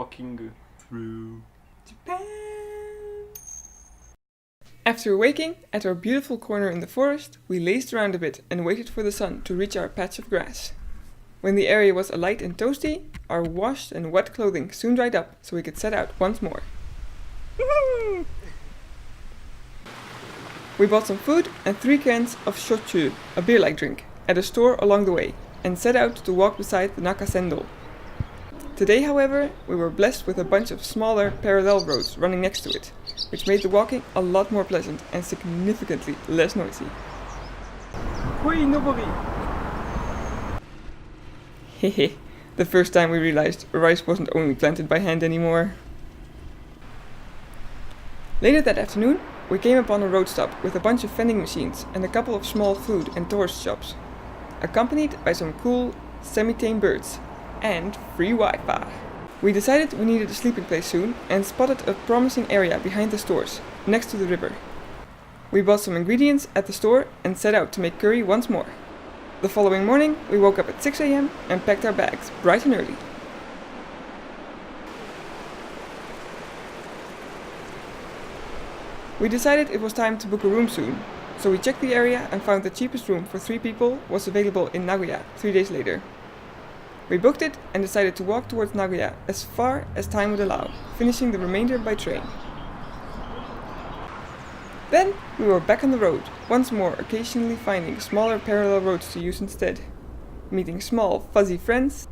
Walking through Japan. After waking at our beautiful corner in the forest, we lazed around a bit and waited for the sun to reach our patch of grass. When the area was alight and toasty, our washed and wet clothing soon dried up so we could set out once more. Woohoo! We bought some food and 3 cans of shochu, a beer-like drink, at a store along the way, and set out to walk beside the Nakasendou. Today, however, we were blessed with a bunch of smaller parallel roads running next to it, which made the walking a lot more pleasant and significantly less noisy. Hehe, the first time we realized rice wasn't only planted by hand anymore. Later that afternoon, we came upon a road stop with a bunch of vending machines and a couple of small food and tourist shops, accompanied by some cool, semi-tame birds and free Wi-Fi. We decided we needed a sleeping place soon and spotted a promising area behind the stores, next to the river. We bought some ingredients at the store and set out to make curry once more. The following morning, we woke up at 6 AM and packed our bags bright and early. We decided it was time to book a room soon, so we checked the area and found the cheapest room for 3 people was available in Nagoya 3 days later. We booked it and decided to walk towards Nagoya as far as time would allow, finishing the remainder by train. Then we were back on the road, once more occasionally finding smaller parallel roads to use instead, meeting small fuzzy friends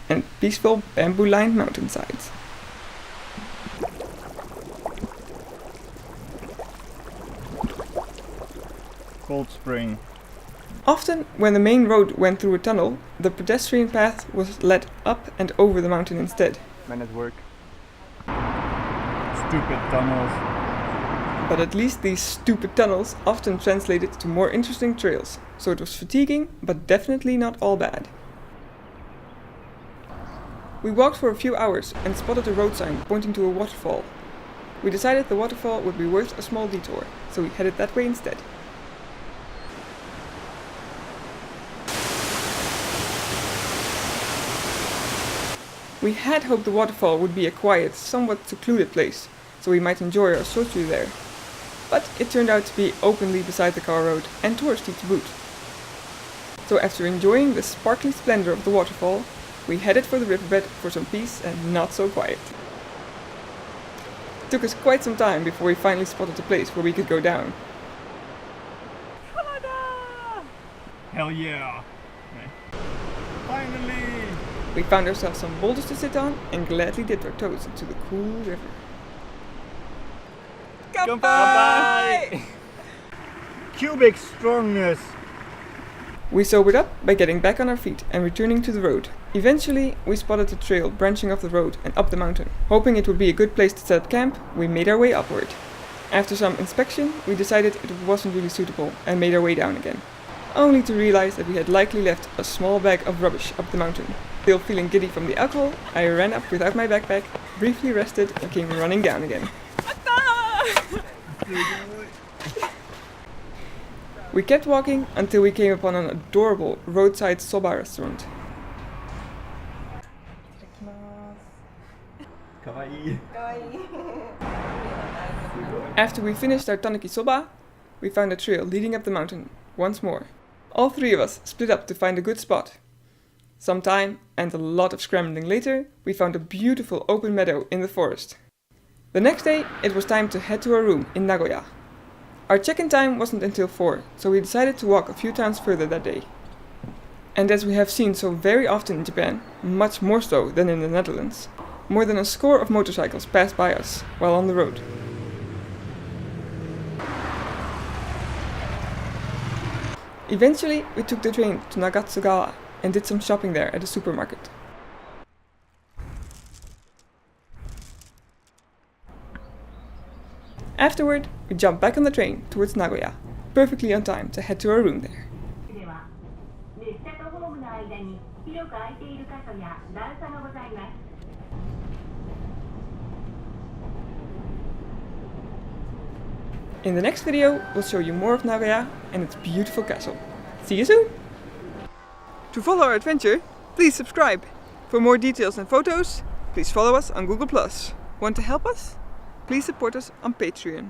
and peaceful bamboo-lined mountainsides. Cold Spring. Often, when the main road went through a tunnel, the pedestrian path was led up and over the mountain instead. Men at work. Stupid tunnels. But at least these stupid tunnels often translated to more interesting trails, so it was fatiguing, but definitely not all bad. We walked for a few hours and spotted a road sign pointing to a waterfall. We decided the waterfall would be worth a small detour, so we headed that way instead. We had hoped the waterfall would be a quiet, somewhat secluded place, so we might enjoy our shochu there. But it turned out to be openly beside the car road and touristy to boot. So after enjoying the sparkly splendor of the waterfall, we headed for the riverbed for some peace and not so quiet. It took us quite some time before we finally spotted a place where we could go down. Hell yeah! Finally! We found ourselves some boulders to sit on and gladly dipped our toes into the cool river. Goodbye! Cubic strongness! We sobered up by getting back on our feet and returning to the road. Eventually, we spotted a trail branching off the road and up the mountain. Hoping it would be a good place to set up camp, we made our way upward. After some inspection, we decided it wasn't really suitable and made our way down again, only to realize that we had likely left a small bag of rubbish up the mountain. Still feeling giddy from the alcohol, I ran up without my backpack, briefly rested and came running down again. We kept walking until we came upon an adorable roadside soba restaurant. After we finished our tanuki soba, we found a trail leading up the mountain once more. All 3 of us split up to find a good spot. Some time and a lot of scrambling later, we found a beautiful open meadow in the forest. The next day, it was time to head to our room in Nagoya. Our check-in time wasn't until 4, so we decided to walk a few towns further that day. And as we have seen so very often in Japan, much more so than in the Netherlands, more than a score of motorcycles passed by us while on the road. Eventually, we took the train to Nagoya and did some shopping there at a supermarket. Afterward, we jumped back on the train towards Nagoya, perfectly on time to head to our room there. In the next video, we'll show you more of Nagoya and its beautiful castle. See you soon! To follow our adventure, please subscribe For more details and photos, please follow us on Google+. Want to help us? Please support us on Patreon.